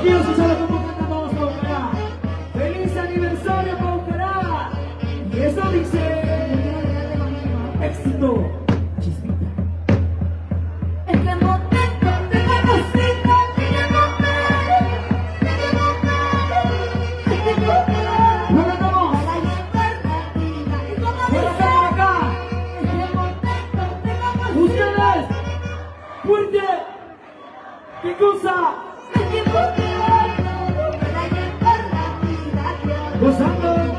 quiero escuchar cómo cantan todos Paucará. ¡Feliz aniversario, Paucará! Y eso dice... éxito. Chispita. Es que momento te conociste, es que ¡Lo cantamos! ¡Fuera acá! ¡Ustedes! ¡Fuerte! ¿Qué cosa? Gozando.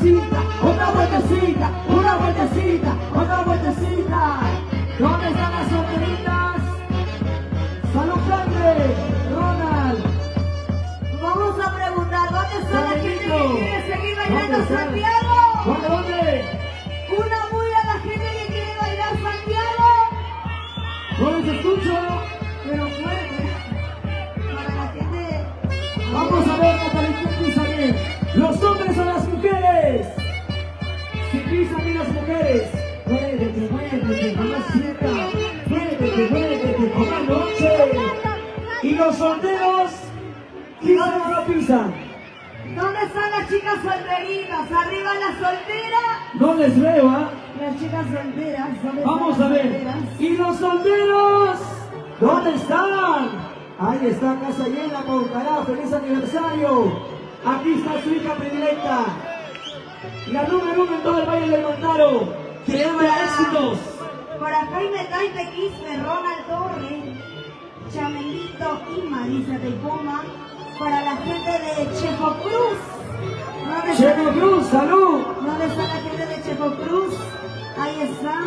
vueltecita, otra vueltecita, una vueltecita, otra vueltecita. ¿Dónde están las solteritas? Salud grande, Ronald. Vamos a preguntar, ¿dónde está la gente que quiere seguir bailando ¿Dónde está? Santiago? ¿Dónde? Una muy a la gente que quiere bailar Santiago. No les escucho. Pero fuerte. Para la gente. Vamos a ver, Natalie, ¿quién pisa bien? ¿Los hombres o las mujeres? Si pisan bien las mujeres. Muévete, muévete, mamacita. Muévete, muévete, como anoche. ¿Y los solteros? ¿Pisan o no pisan? ¿Dónde están las chicas solteritas? ¿Arriba las solteras? No les veo, ¿ah? Las chicas solteras. ¿Dónde Vamos están a las ver. solteras? ¿Y los solteros? ¿Dónde están? Ahí está, casa llena, Paucará, feliz aniversario. Aquí está su hija predilecta. La número uno en todo el Valle del Mantaro. Que lleva éxitos. Para Jaime Taipe Quispe, Ronald Torres, Chamelito y Marisa Teipoma. Para la gente de Chepo Cruz. ¿Dónde está? Chepo Cruz, salud. ¿Dónde está la gente de Chepo Cruz? Ahí está.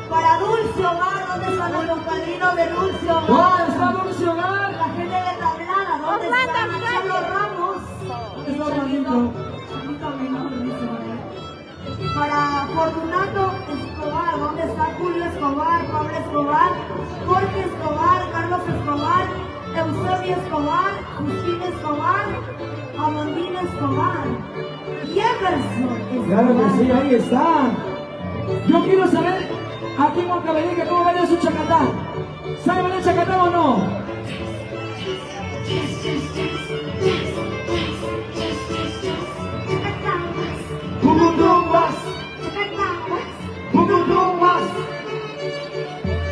Para Dulce Hogar, ¿dónde están los compadrinos de Dulce ¿Dónde Hogar? está Dulce Hogar? La gente de Tablada, ¿dónde están Marcelo Ramos? ¿Dónde está Juanito? Para Fortunato Escobar, ¿dónde está Julio Escobar, Pablo Escobar, Jorge Escobar, Carlos Escobar, Eusebio Escobar, Justina Escobar, Amandina Escobar, Jefferson Escobar? Claro que sí, ahí está. Yo quiero saber aquí en Huancavelica cómo baila su chacatá. ¿Sabe bailar chacatá o no? Pucutumbas, pucutumbas.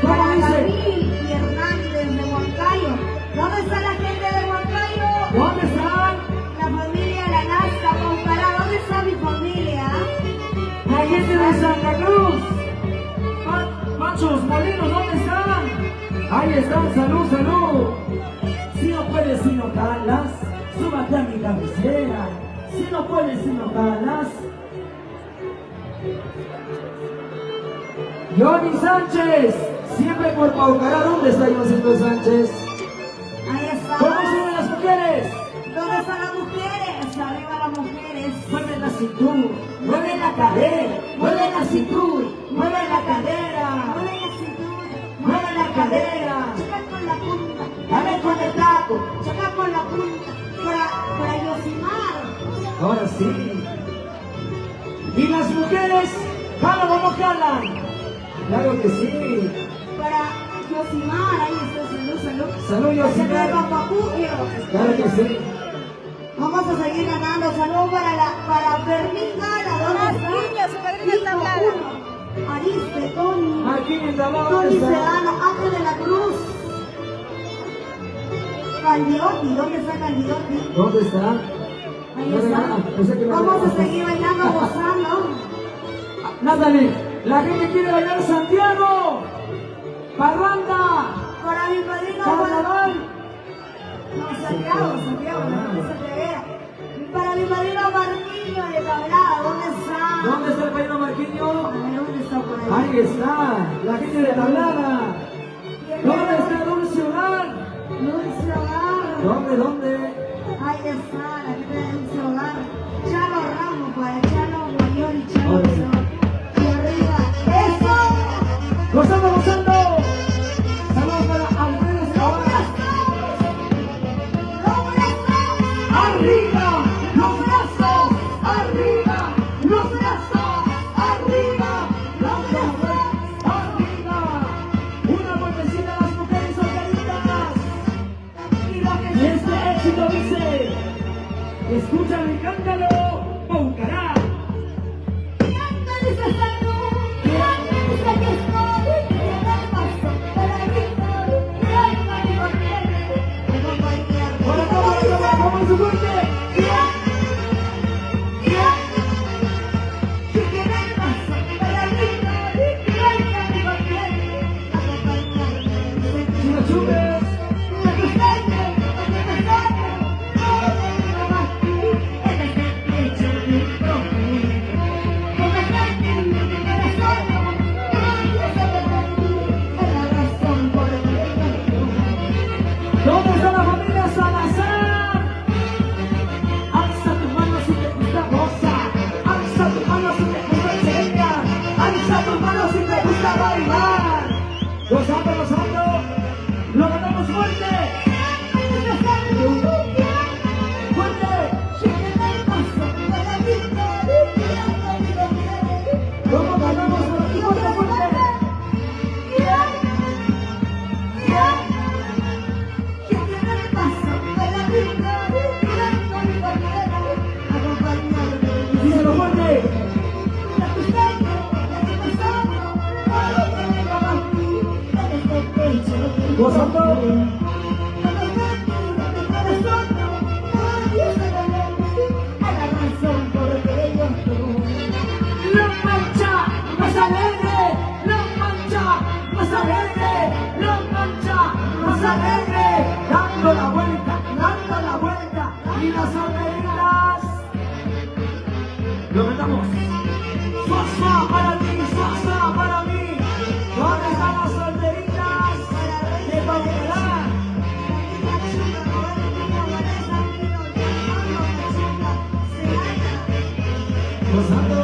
¿Cómo Para dice? David y Hernández de Huancayo, ¿dónde está la gente de Huancayo? ¿Dónde están? La familia La Nazca, Paucará, ¿dónde está mi familia? La gente de Santa Cruz. Machos, molinos, ¿dónde están? Ahí están, salud, salud. Si no puedes, si no calas, súbate a mi cabecera. Si no puedes, si no calas. Johnny Sánchez, siempre por Paucará. ¿Dónde está Johnny Sánchez? Ahí está. ¿Cómo suben las mujeres? ¿Dónde están las mujeres? Arriba las mujeres. Mueve la cintura, mueve la cadera, mueve la cintura, mueve la cadera, Mueve la cintura. mueve la cadera. Choca con la punta. Dale con el taco. Choca con la punta. Para Yosimar. Ahora sí. ¿Y las mujeres jalan o no jalan? Claro que sí. Para Yosimar. Ahí está. Salud, salud. Salud, La gente de Yosimar. Papapugio. Claro que sí. Vamos a seguir ganando. Saludos para Fermín Gala. ¿Dónde está? Niña, su padrino está hablada. Uno. Ariste, Tony. Aquí en el tablado, Tony ¿dónde está? Sedano, Ángel de la Cruz. Candidotti, ¿dónde está Candidotti? ¿Dónde está? Ahí No, está. no, pensé que me Vamos a había- seguir bailando, gozando. Natalie, la gente quiere bailar Santiago. Parranda. Para mi padrino, Carnaval. no, Santiago, la gente santiaguera. Para mi padrino Marquinho de Tablada, ¿dónde está? ¿Dónde está el padrino Marquinho? A ver, ¿dónde está por ahí? Ahí está, la gente de Tablada. ¿Dónde está Dulce Hogar? Dulce Hogar. ¿Dónde? Ahí está, la gente de Dulce Hogar. Chalo Ramos, para Chalo Mayor y Chalo Ahora sí. Menor. Y arriba, ¡eso! ¡Gozando, gozando! Saludos para Alfredo Escobar. ¡Arriba! ¡Los brazos! ¡Arriba! ¡Los brazos! ¡Arriba! ¡Los brazos! ¡Arriba! Una vueltecita a las mujeres solteritas. Y este éxito dice: escúchalo y cántalo, Paucará. ¡Vamos a su fuerte! ¡Si lo chupes! gozando. La mancha más alegre, la mancha más alegre, la mancha más alegre, dando la vuelta y las solteritas. Lo cantamos. Sosa para ti, sosa para mí. ¿Dónde están las solteritas? De Paulera. Gozando.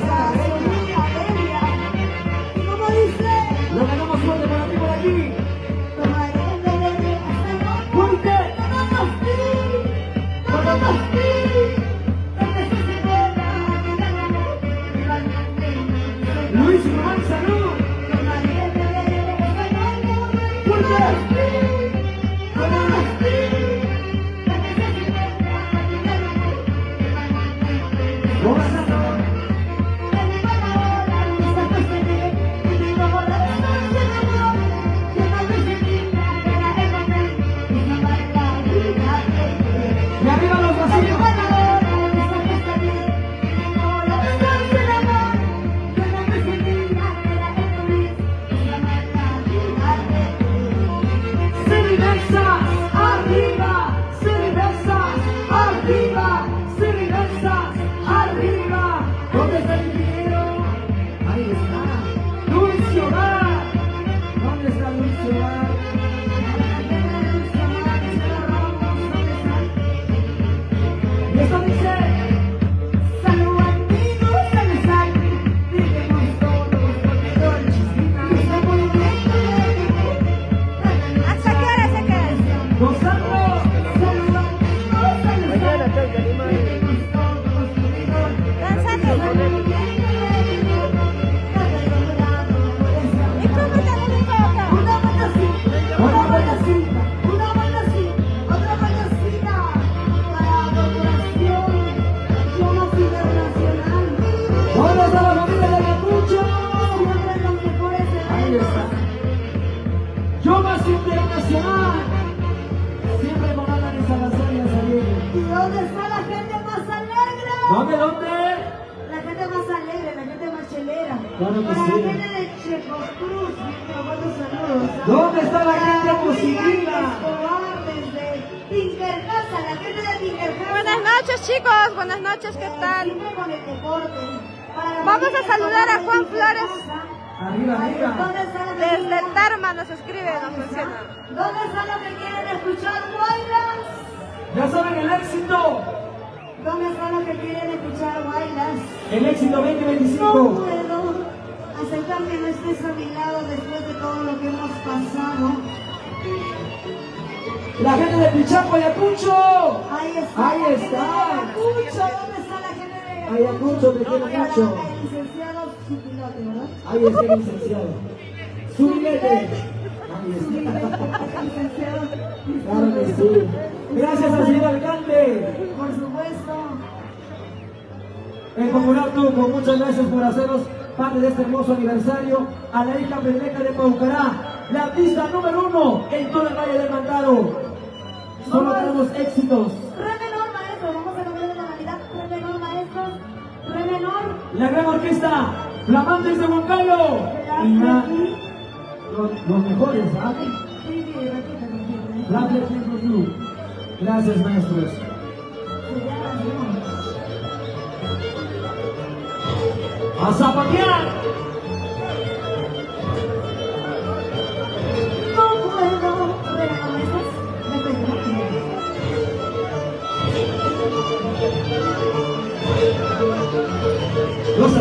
está, ¿Y cómo dice? Lo ganamos fuerte por aquí, por aquí. Fuerte. Luis Román, salud. Fuerte. Y arriba los vacíos. Cervezas, arriba. Cervezas, arriba. Cervezas, arriba. ¿Dónde está el ingeniero? Ahí está. Luis Omar. ¿Dónde está Luis Omar? Y esto dice. Salud amigos, salud sangre, vivimos todos con el chismita. ¿Hasta qué hora se queda? Gozando. Salud amigos, salud sangre, vivimos todos con el ¿Y cómo estamos en casa? Una vueltecita, otra vueltecita para decoración, Yomas Internacional. ¿Dónde está la familia de Ayacucho? Siempre los mejores Ahí eventos. está. Yomas Internacional. Siempre con ganas de Salazar Saliendo. ¿Y dónde está la gente más alegre? ¿Dónde? La gente más alegre, la gente más chelera. Claro que Para sí. la gente de Checocruz, te mando saludos. ¿Dónde está la gente Para positiva? Escobar, desde Tinkercasa, la gente de Tinkercasa. Buenas noches, chicos. Buenas noches, ¿qué tal? Siempre con el deporte. Para la Vamos familia a saludar a Escobar de Juan Flores. Tinkercasa. Arriba, arriba. ¿Dónde está la Desde familia? Tarma nos escribe, nos menciona. ¿Dónde están los que quieren escuchar bailas? Ya saben el éxito. ¿Dónde están los que quieren escuchar bailas? El éxito No 2025. puedo aceptar que no estés a mi lado después de todo lo que hemos pasado. La gente de Pichaco, Ayacucho. Ahí está. Ahí la gente está. de Ayacucho. ¿Dónde está la gente de Ayacucho, te quiero mucho. El licenciado su piloto, ¿verdad? Ahí está el licenciado. Su billete. Ahí Su piloto, el licenciado. está. Claro que sí. Gracias al señor alcalde. Por supuesto. El popular Tuco, muchas gracias por hacernos parte de este hermoso aniversario. A la hija predilecta de Paucará, la artista número 1 en todo el Valle del Mandado. Solo tenemos éxitos. Re menor, maestro. Vamos a cambiar de tonalidad. Re menor, maestros. Re menor. La gran orquesta, Flamantes de Huancayo. Y los mejores, ¿ah? Sí, repita, repita. Black People Blue. Gracias, maestros. ¡A zapatear! No puedo. Pero con esas, Los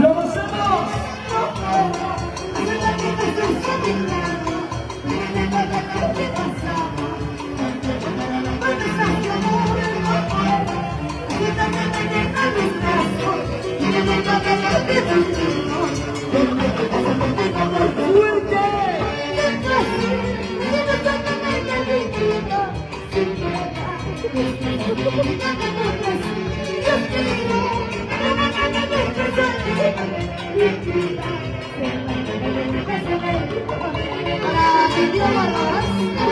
¡Lo gozamos!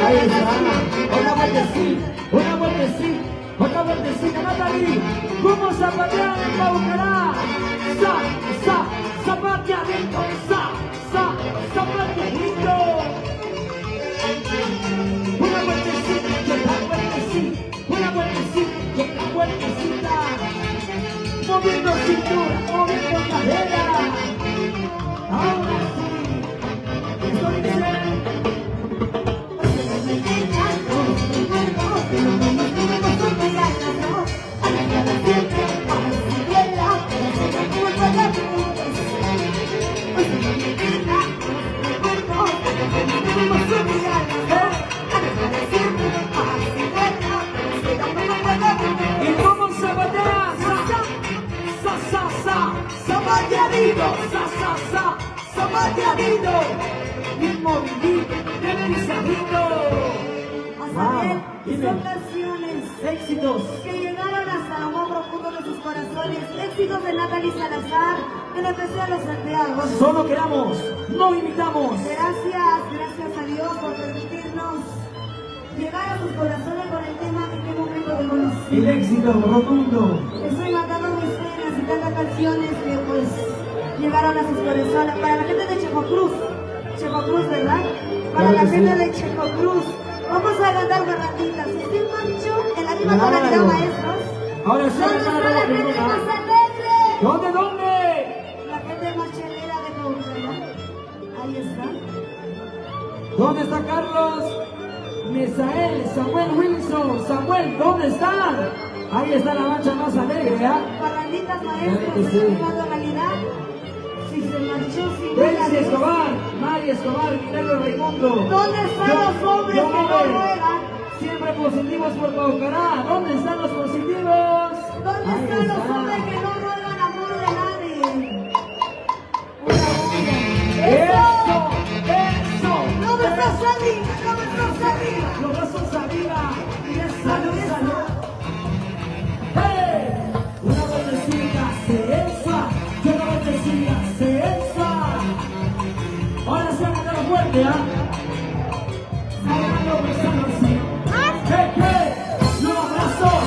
Ahí está. Una vueltecita, una vueltecita, otra vueltecita, Natalie. Vamos a patear en Paucará. Zapateadito, zapateadito. Una vueltecita, y otra vueltecita, una vueltecita, y otra vueltecita. moviendo cintura, moviendo cadera. Ahora sí. Esto dice. Y como zapatea, zapateadito, zapateadito, bien movidito, bien rizadito. A saber, Dime. son canciones Éxitos. que llegaron hasta lo más profundo de sus corazones, éxitos de Natalie Salazar, en especial los Santiago. Solo queramos, no imitamos. Gracias a Dios por permitirnos llegar a sus corazones con el tema En qué momento de El conocer. éxito rotundo. Estoy matando mis penas y tantas canciones que pues llegaron a sus corazones. Para la gente de Chefocruz, ¿verdad? Para Claro la que gente sí. de Chefocruz, vamos a cantar barranditas. Si estoy mancho, en la misma Claro. tonalidad, maestros. Ahora sí, ¿Dónde está la hermano, gente primera. más alegre? ¿Dónde? La gente más chelera de Colombia. Ahí está. ¿Dónde está Carlos? Mesael, Samuel Wilson, Samuel, ¿dónde están? Ahí está la mancha más alegre, ¿ah? Barranditas, Claro maestros, que en sí. la misma tonalidad. Si se marchó sin Daisy Escobar, Mari Escobar, Milagro Raimundo. ¿Dónde están los hombres que no Joven, ruegan? siempre positivos por Paucará. ¿Dónde están los positivos? ¿Dónde Ahí están los está. hombres que no ruegan amor de nadie? Una bomba. ¡Eso! ¡Eso! ¿Dónde está Sandy? ¿Dónde está Sandy? Los brazos arriba. Salud, salud. ¡Hey! Una vueltecita se ensa. Y una vueltecita se ensa. Ahora se va a cantar fuerte, ¿ah? Bailando, besando así. ¡Hey, hey! Los brazos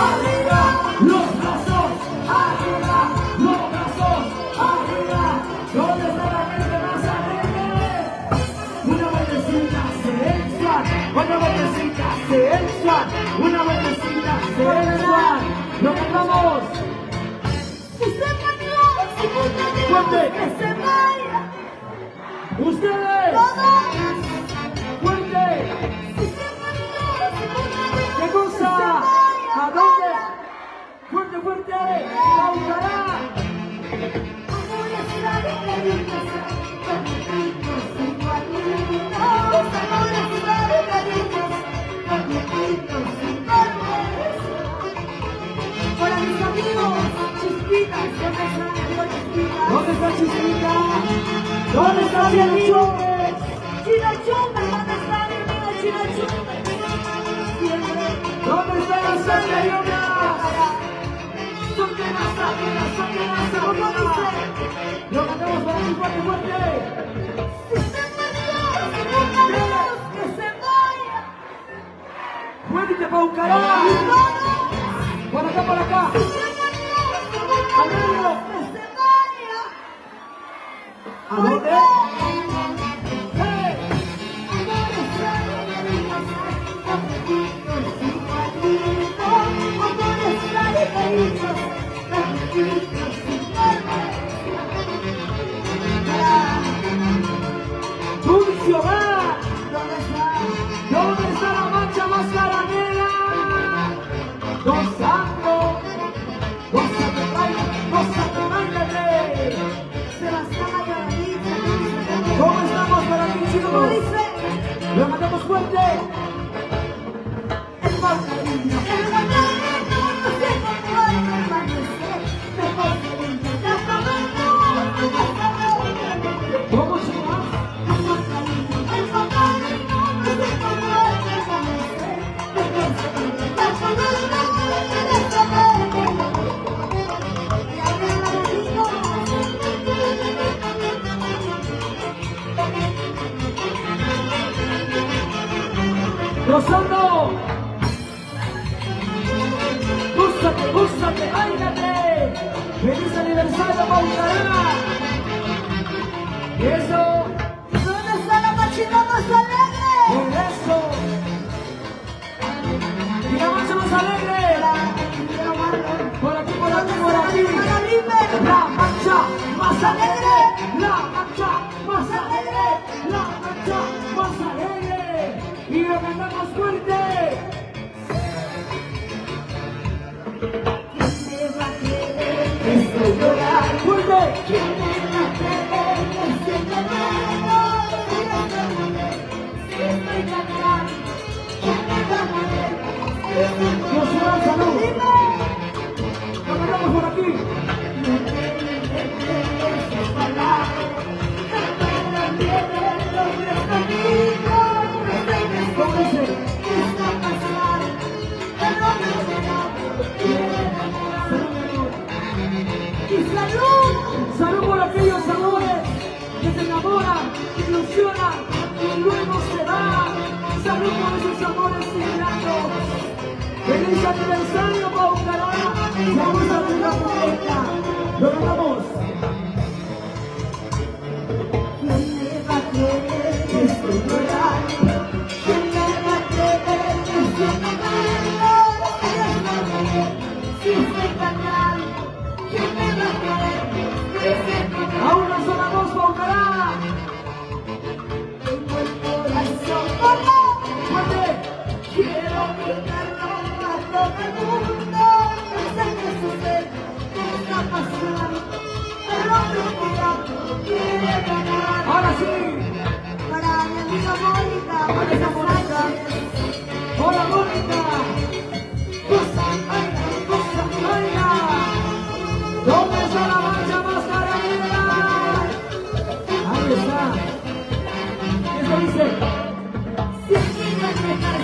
arriba. Los brazos arriba. Los brazos arriba. ¿Dónde está la gente más alegre? Una vueltecita se ensa. Otra vueltecita se ensa. Una vueltecita se ensa. ¡Lo cantamos! Si se marchó, si no Fuerte. que se vaya. ¡Ustedes! Todos. ¡Fuerte! Si se marchó, si no ¿Qué cosa? ¿A dónde? ¡Fuerte, fuerte! ¡Paucará! Hola mis amigos, Chispitas, ¿dónde están? Amigo Chispitas. ¿Dónde está Chispita? ¿Dónde está Chino? Chino Chumbe, ¿dónde está mi amigo Chino Chumbe? Siempre. ¿Dónde está la Santa Yona? Son de la Sabina, son de la ¿Cómo Sabina. dice? Lo cantamos para ti, fuerte, fuerte. Si se marchó, si no queremos que se vaya. ¡Fuerte, Paucará! Y todos. ¡Por acá, por acá! Si se marchó, si no queremos que se vaya. ¿A dónde? ¡Hey! ¡Dulce Hogar! ¿Dónde está la mancha más caramela? Gozando, gózate, bailate. ¿Cómo estamos para ti, chicos? Lo mandamos fuerte. ¿Cómo se llama? Gozando. Gústate, áigate. ¡Feliz aniversario, Paucará! ¡Eso! ¿Dónde está la machina más alegre? ¡Eso! ¡Y la mancha más alegre! Por aquí, por aquí, por aquí. aquí. La marcha más alegre, la marcha más alegre, la marcha más alegre. Y lo cantamos fuerte. Estoy llorando fuerte. Dios se da salud. Lo cantamos por aquí. Salud por aquellos amores que se enamoran, que ilusionan y luego se van. Salud por esos amores ingratos. Feliz aniversario, Paucará. Vamos a ver la puerta. Lo cantamos. Estoy llorando. A una sola voz, Paucará. Fuerte. Quiero gritarlo a todo el mundo, no sé qué sucede, qué está pasando, pero me quiere ganar. Ahora sí. Para mi amiga Mónica, Esa Mónica. Hola, Mónica. Cosa, baila. ¿Dónde está la marcha más carabinera? Ahí está. Eso dice. si quieres dejar,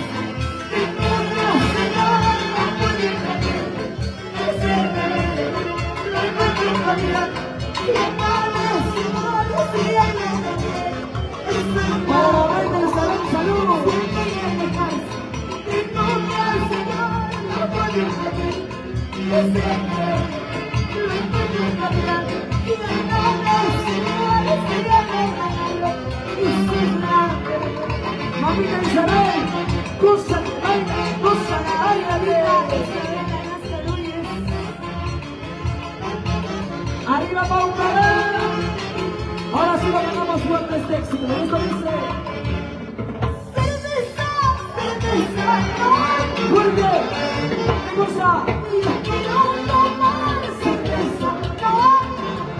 que no se no puede creer, es el bebé, no hay cualquier calidad, y amores, y hay también, es el Oh, vente, salud, salud. si quieres dejar, que no al Señor, no puede creer, es el bebé, no hay cualquier calidad, y amores, y hay ganarlo, y su grande. Mamita Isabel. Cosa, baila bien. Arriba, Paucará. Ahora sí lo cantamos fuerte este éxito. Esto dice. Fuerte. Cosa.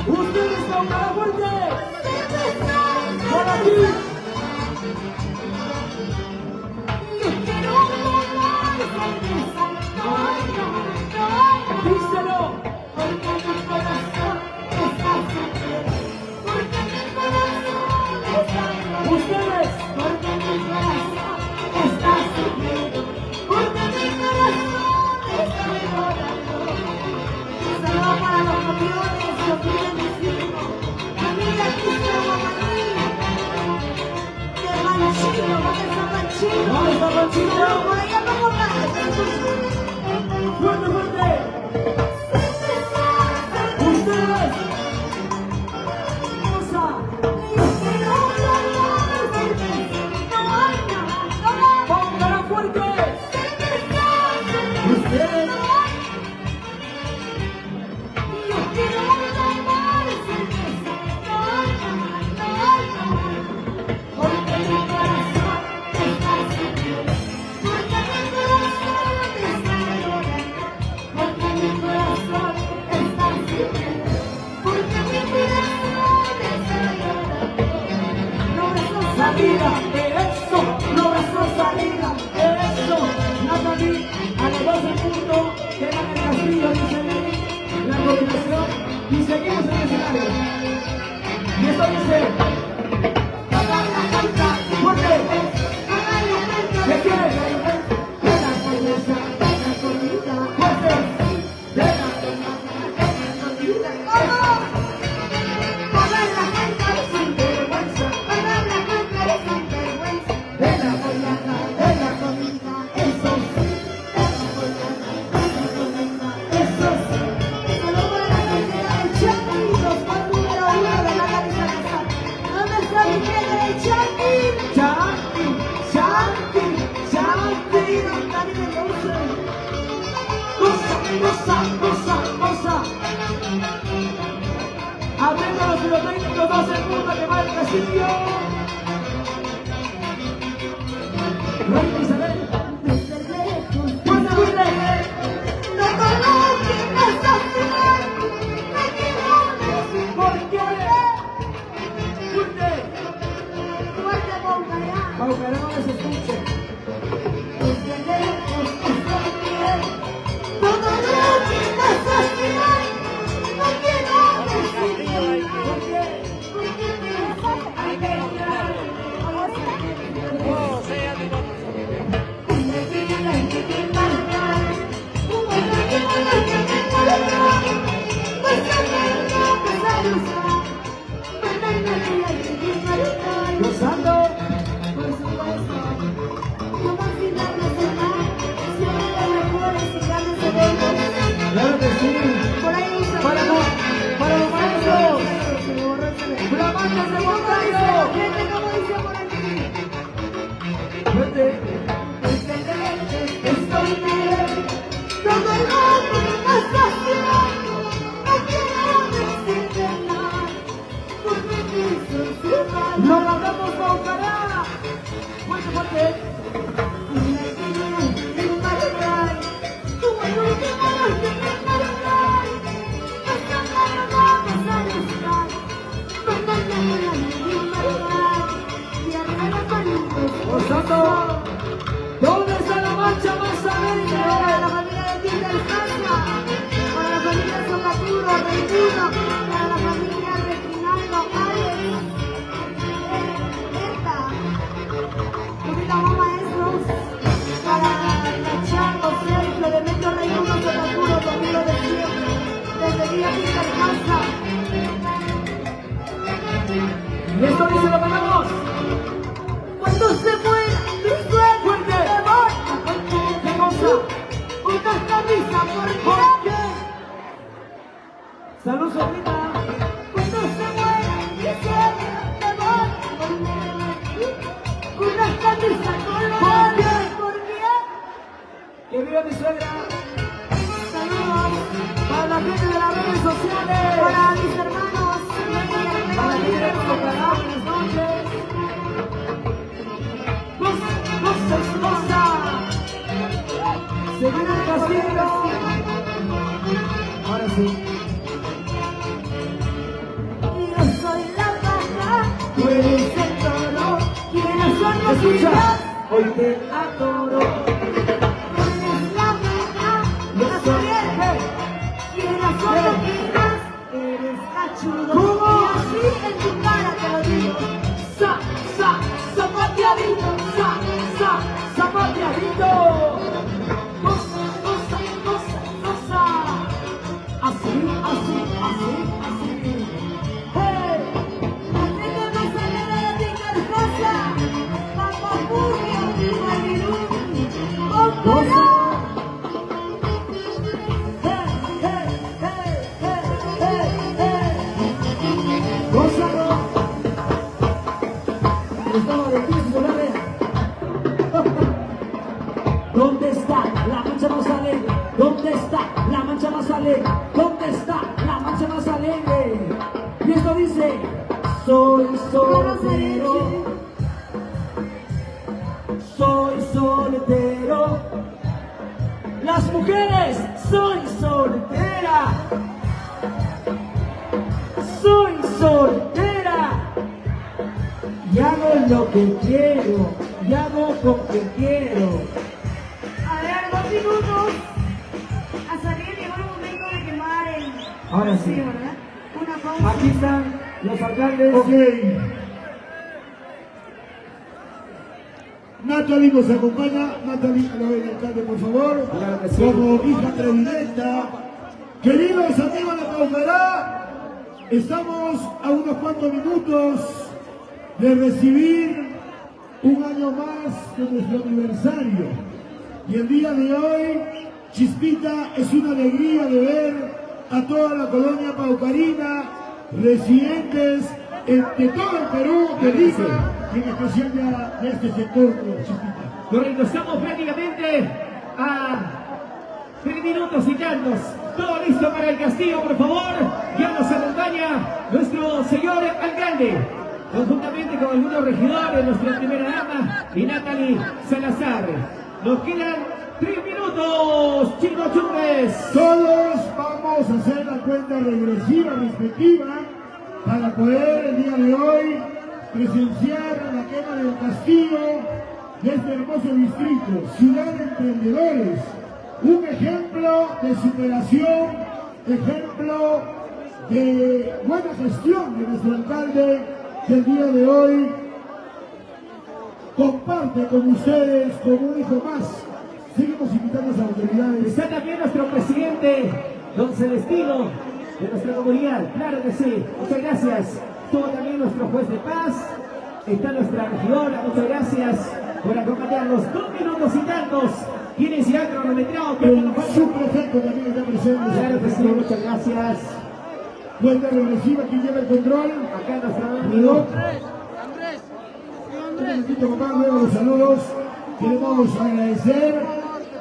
Ustedes, Paucará, fuerte. Para ti. Díselo. Ustedes. Para los campeones, Sofía, mis hijos, familia Cristian hermano Chino, ¿dónde está Panchino? ¿Dónde está Panchino? No, por allá vamos a Fuerte, fuerte. Ustedes. Cosa. Paucará, fuerte. Ustedes. Salida, eso, no es salida, eso, Natalie, a las 12 puntos, quedan en el castillo, dice la coordinación, y seguimos en el escenario. Y esto dice, fuerte, ¿de qué? los pirotécnicos, 2 segundos que va el castillo. Reina Isabel. Desde lejos, ¡Fuerte, fuerte! no conozco esa ciudad. Me quiero decir ¿Por qué? ¡Fuerte! fuerte boca ya. Aunque no les escuche. Desde lejos, estoy bien. Todo lo que pasa al final. No quiero decir nada. ¿Por qué? Porque me dejas al llorar. Gozando. Por supuesto, como al final de semana, siempre los mejores y grandes eventos. Claro que sí. Por ahí un Para los maestros. Flamantes de Moncayo. gente, como dice por aquí. Fuerte. Estoy bien, todo lo que me pasa haciendo, no quiero decirte nada, porque pienso en su mano. Lo mandamos a Ocará. Fuerte, fuerte. Una esquina en Paraguay, como el último noche en Paraguay, esta mano vamos a buscar, mandándome a mi Paraguay, y arriba palitos. Gozando. ¿Dónde está la marcha más Para alegre? la familia de Tinta Alcántara, para la familia Socaturo, Reimundo, para la familia Reginaldo, Alex, Berta, Rubita Maestros, para Nachango, Sergio, Demetrio Reimundo, Socaturo, Domingo de siempre, desde Villa Tinta Alcántara. Y esto dice lo mandamos. Cuando se muera mi sueño, Fuerte. me voy a ¿Qué cosa? una camisa ¿Por por qué? Salud, sobrina. Cuando se muera mi sueño, me voy a poner una camisa color. ¿Por qué? Que viva mi suegra. Saludos Para la gente de las redes sociales. para mis hermanos. Para la gente de Ocará. Buenas noches. Goza. Seguir el castillo. Ahora sí. Yo soy la vaca, Tú eres el toro. ¿Quiénes son los Escucha. niños? Hoy te adoro. Tú eres la vaca, Yo la soy. sirviente. ¿Quiénes son los niños? Eres cachudo. ¿Cómo? Y así en tu cara te lo digo. Zapateadito. Zapateadito. Goza. Así. Hey. La gente no sale de la Tincarcosa, Papapurria, Marilú, Ocorá. Gózalo. Estaba de pie, Solare. ¿Dónde está la mancha más alegre? ¿Dónde está la mancha más alegre? ¿Dónde está la mancha más alegre? Y esto dice, soy soltero. Soy soltero. Las mujeres, soy soltera. Soy soltera. Y hago lo que quiero. Y hago con que quiero. A ver, 2 minutos. A salir llegó el momento de quemar el... Ahora Sí, sí. ¿verdad? Una pausa. Aquí están los alcaldes. Ok. Natalie nos acompaña. Natalie, a la vez, alcalde, por favor. Claro que sí. Como hija predilecta. Queridos amigos de Paucará, estamos a unos cuantos minutos de recibir un año más de nuestro aniversario. Y el día de hoy, Chispita, es una alegría de ver a toda la colonia paucarina, residentes de todo el Perú, de Lima, y en especial ya de este sector, Chispita. Correcto, estamos prácticamente a 3 minutos y tantos. Todo listo para el castillo, por favor. Ya nos acompaña nuestro señor. alcalde, conjuntamente con algunos regidores, nuestra primera dama y Natalie Salazar. Nos quedan 3 minutos, Chino Chumbes. Todos vamos a hacer la cuenta regresiva respectiva para poder el día de hoy presenciar la quema del castillo de este hermoso distrito, ciudad de emprendedores, un ejemplo de superación, ejemplo de buena gestión de nuestro alcalde, que el día de hoy comparte con ustedes como un hijo más. Seguimos invitando a las autoridades. Está también nuestro presidente, don Celestino, de nuestra comunidad. Claro que sí, muchas gracias. Estuvo también nuestro juez de paz, está nuestra regidora, muchas gracias por acompañarnos. 2 minutos y tantos. Tienen ya cronometrado. El subprefecto también está presente. Claro que sí, muchas gracias. Cuenta regresiva, ¿quién lleva el control? Acá nuestro Amigo. amigo. Un momentito, papá, luego los saludos. Queremos agradecer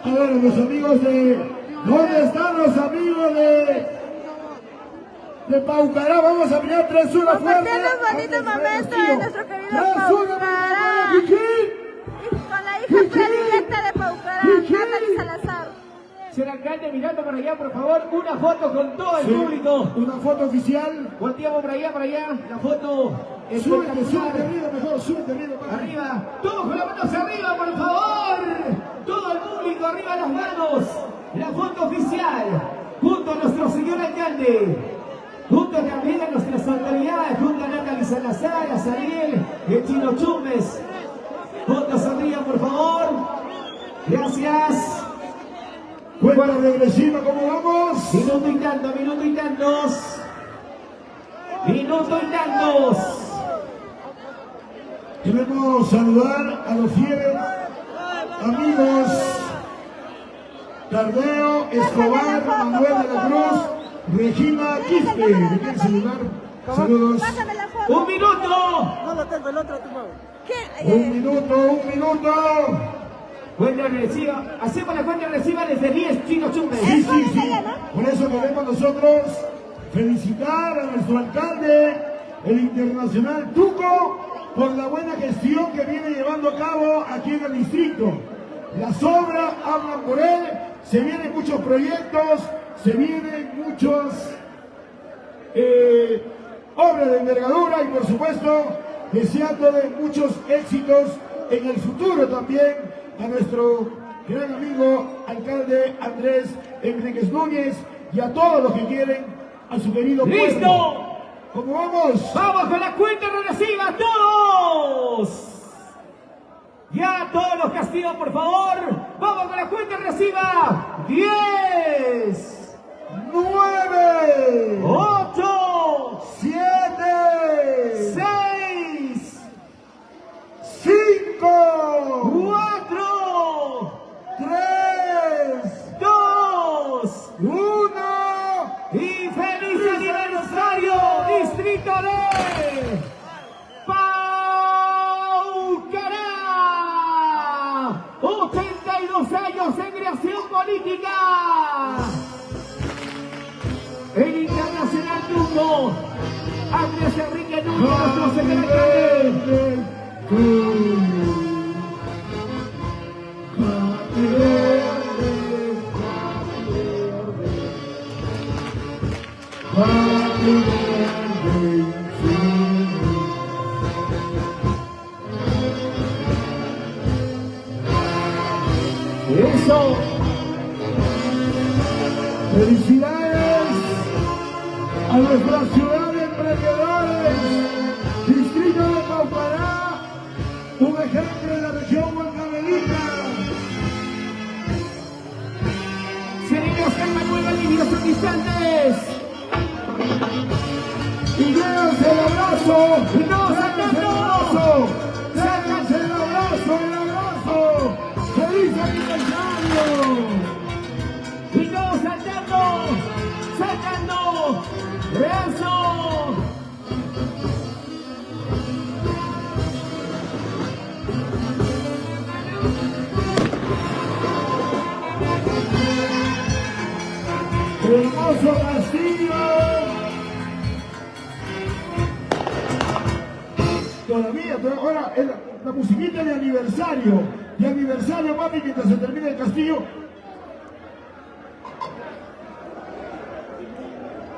a ver a los amigos de... ¿Dónde están los amigos de Paucará? Vamos a mirar 3-1 fuerte. Compartiendo un bonito momento de nuestro querido 3-1 Paucará. Con la hija predilecta de Paucará, Natalie Salazar. Señor alcalde, mirando para allá, por favor, una foto con todo el público. Una foto oficial. Volteamos para allá, la foto Súbete espectacular. arriba, mejor, súbete arriba, papá. Arriba, todos con las manos arriba, por favor. Todo el público arriba las manos. La foto oficial, junto a nuestro señor alcalde, junto también a nuestras autoridades, junto a Natalie Salazar, a Sariel, el Chino Chumbes. Fotos arriba, por favor. Gracias. Cuenta regresiva, ¿cómo vamos? Minuto y tanto, minuto y tantos. Minuto y tantos. Queremos saludar a los fieles amigos Tardeo, Escobar, Manuel de la Cruz, Regina Quispe. ¿De quién saludar? Saludos. Pásame la foto. ¡Un minuto! No lo tengo, el otro tuvo. ¿Qué? Un minuto. Cuenta regresiva. Hacemos la cuenta regresiva desde 10, Chino Chumbes. Sí. Por eso queremos nosotros felicitar a nuestro alcalde, el internacional Tuco, por la buena gestión que viene llevando a cabo aquí en el distrito. Las obras hablan por él, se vienen muchos proyectos, se vienen muchas obras de envergadura y por supuesto deseándole muchos éxitos en el futuro también a nuestro gran amigo alcalde Andrés Enríquez Núñez y a todos los que quieren a su querido pueblo. ¡Listo! ¿Cómo vamos? ¡Vamos con la cuenta regresiva, todos! Ya todos los castigos, por favor. ¡Vamos con la cuenta regresiva! 10, 9, 8, 7, 6, 5, 4, 3, 2, 1. y feliz aniversario, distrito de Paucará. 82 años en creación política. El internacional Tuco, Andrés Enrique Núñez, nuestro señor alcalde. Eso. Felicidades a nuestra ciudad de emprendedores, distrito de Paucará, un ejemplo en la región huancavelica. Seremos Manuel Valdivia, son instantes. Y llévense el abrazo, ¡No, sacando! ¡Sáquense el abrazo, el abrazo! ¡Feliz aniversario! Y todos sacando, reazo. ¡Hermoso castillo! ahora la musiquita de aniversario. De aniversario, mami, mientras se termina el castillo.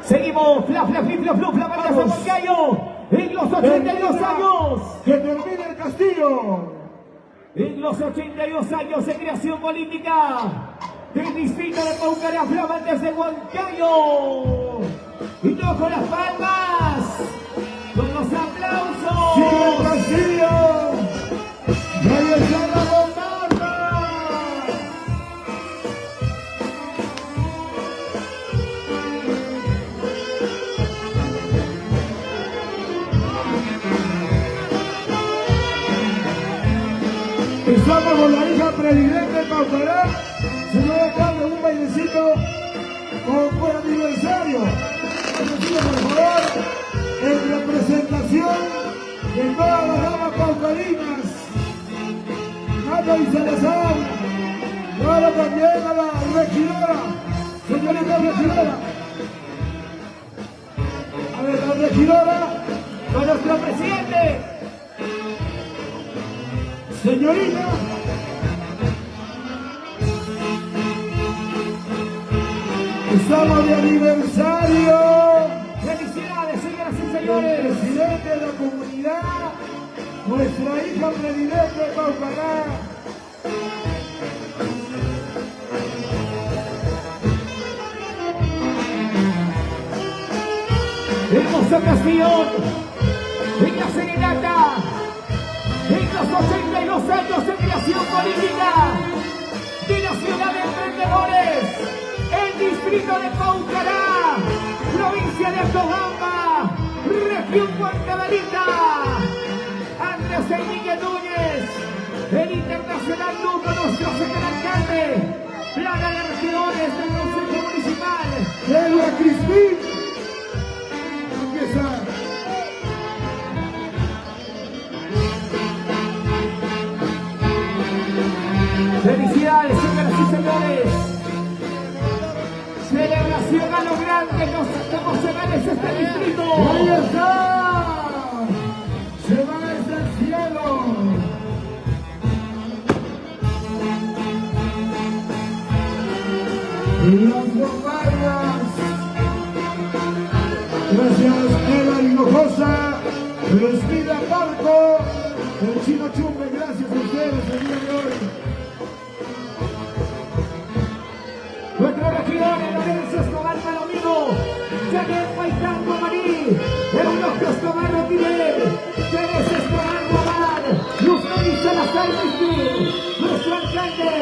Seguimos, fla, María Moncayo, en los 82 años. Que termine el castillo. En los 82 años de creación política del distrito de Paucará, Flamantes de Huancayo. Y todos con las palmas, con los aplausos. ¡Sigue el castillo! ¡Y ahí está la bombarda! Estamos con la hija presidente de Paucará. Señor alcalde, un bailecito con buen aniversario. Bailecito, por favor, en representación de todas las damas paucarinas. Nata y Salazar. Y ahora también a la regidora. Señorita regidora. A ver, la regidora. Con nuestro presidente. Señorita. Estamos de aniversario. Felicidades, señoras y El señores. presidente de la comunidad, nuestra hija presidente de Paucará. Hermosa ocasión, en la serenata, en los 82 años de creación política de la ciudad de Emprendedores, el distrito de Paucará, provincia de Antofagasta, región Huancavelica. Andrés Enrique Núñez, el internacional Luco, nuestro señor alcalde, plana de regidores del Consejo Municipal. Elia Crispín. Empieza. Felicidades, señoras y señores. Celebración a lo grande, los emocionales de este distrito. ¡Ahí está! ¡Se va desde el cielo! Y las bombardas. Gracias, Eva Hinojosa, Respira Parco, el Chino Chumbe, gracias a ustedes el día de hoy. Nuestro regidor, Lorenzo Escobar Palomino, Javier Paitán Guamaní, Eulogio Escobar Rotiler, Teresa Escobar Guamar, Luz Mary Salazar Riquín, nuestro alcalde,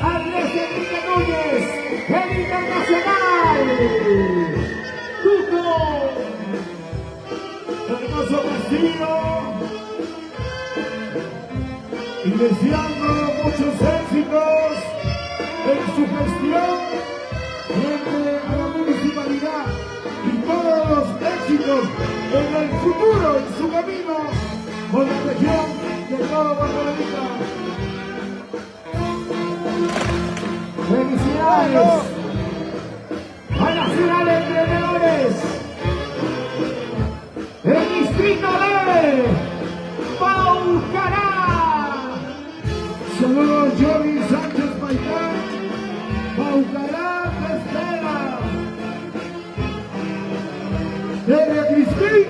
Andrés Enrique Núñez, el internacional, Tuco. Hermoso castillo, y deseando muchos éxitos en su gestión frente a la municipalidad y todos los éxitos en el futuro, en su camino con la región de todo Guatemala. Felicidades a la ciudad de Emprendedores, el distrito de Paucará. Saludos Jordi Sánchez Paitán, Paucará te espera. Elia Crispín.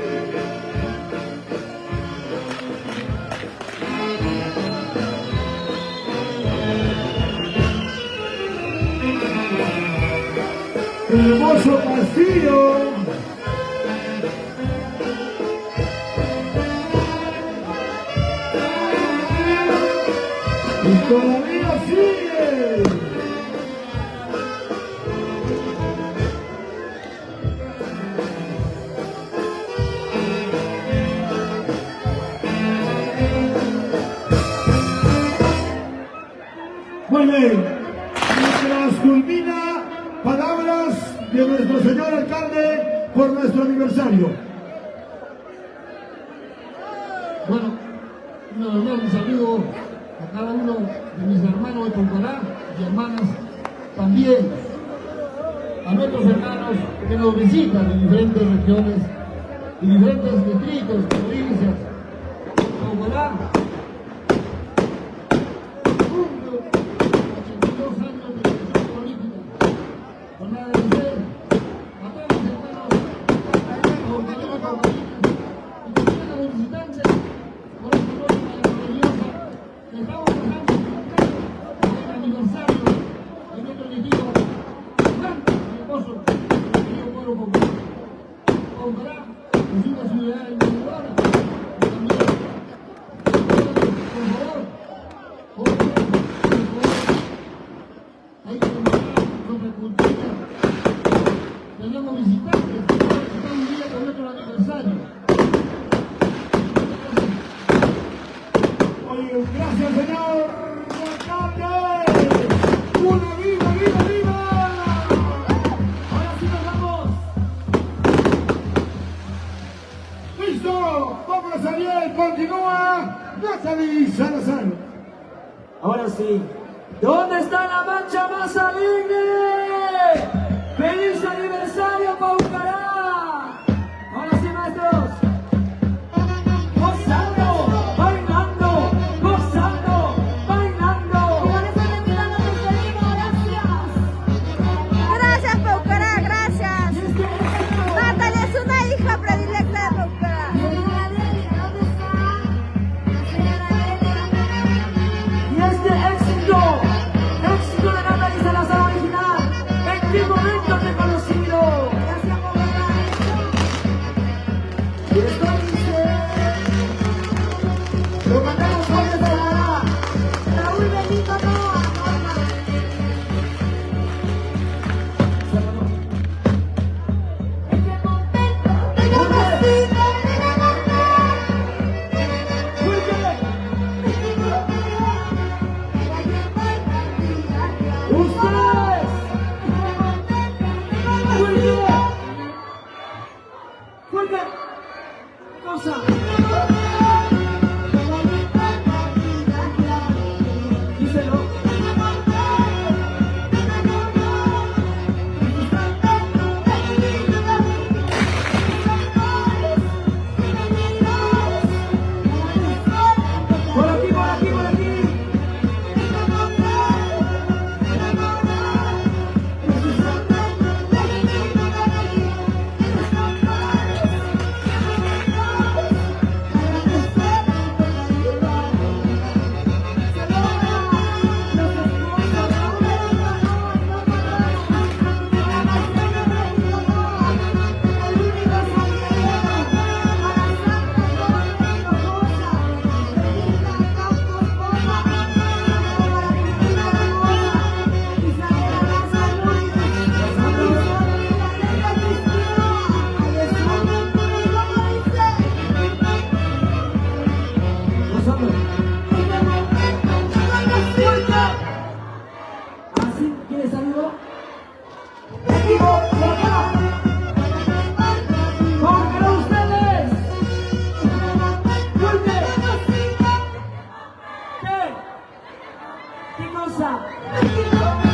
Hermoso castillo. Y todavía sigue. Muy bien. Mientras culmina, palabras de nuestro señor alcalde por nuestro aniversario. Bueno, una vez más un saludo a cada uno de mis hermanos de Paucará y hermanas también, a nuestros hermanos que nos visitan en diferentes regiones y diferentes distritos, provincias. Paucará cumple 82 años de acción política. Con agradecer a todos los hermanos paucareños, paucarinas y también a los visitantes por esta noche maravillosa que estamos pasando el aniversario de nuestro elegido santo y hermoso querido pueblo popular. Paucará es una ciudad innovadora y también, por favor, hay que mejorar nuestra cultura. Tenemos visitantes que están viviendo nuestro aniversario. Oye, gracias, señor alcalde. ¡Una viva, viva, viva! Ahora sí nos vamos. ¡Listo! ¡Vamos a bien! ¡Continúa! Natalie Salazar. Ahora sí. ¿Dónde está la mancha más alegre? ¡Feliz aniversario, Paucará! Ahora sí, maestros. Gozando, bailando, gozando, bailando. Por eso de mi lado nos despedimos, gracias. Gracias, Paucará, gracias. Y es que esto, Natalia es una hija predilecta de Paucará. Señora Delia, ¿dónde está? La señora Delia. y este éxito de Natalie Salazar original, ¿en qué momento te he conocido? Gracias por haberla hecho. Y esto dice, lo mandamos fuerte de la Raúl Benito Noa, Norma. En qué momento te conociste, me enamoré. ustedes, muy bien, fuerte, cosa, díselo, por aquí, por aquí, por aquí, gozando. Así, ¿quieres algo? Equipo, por acá, para ustedes, fuerte, ¿qué? ¿Qué cosa?